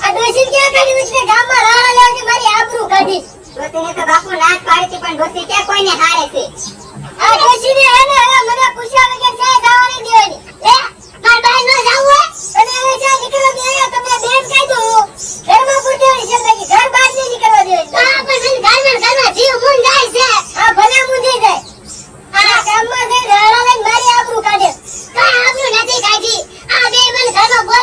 આ ડોશી ક્યાં કાઢી ઉછને ગામમાં રાણા લેવા છે મારી આબરૂ કાઢી. ડોસીને તો બાપુ નાચ પાડી છે પણ ડોસી ક્યાં કોઈને હારે છે. આ ડોશીને હે ને હવે મને પૂછ્યા વગર છે જવા નહીં દેવાની. લે માર બાઈ ન જાવું હોય અને હવે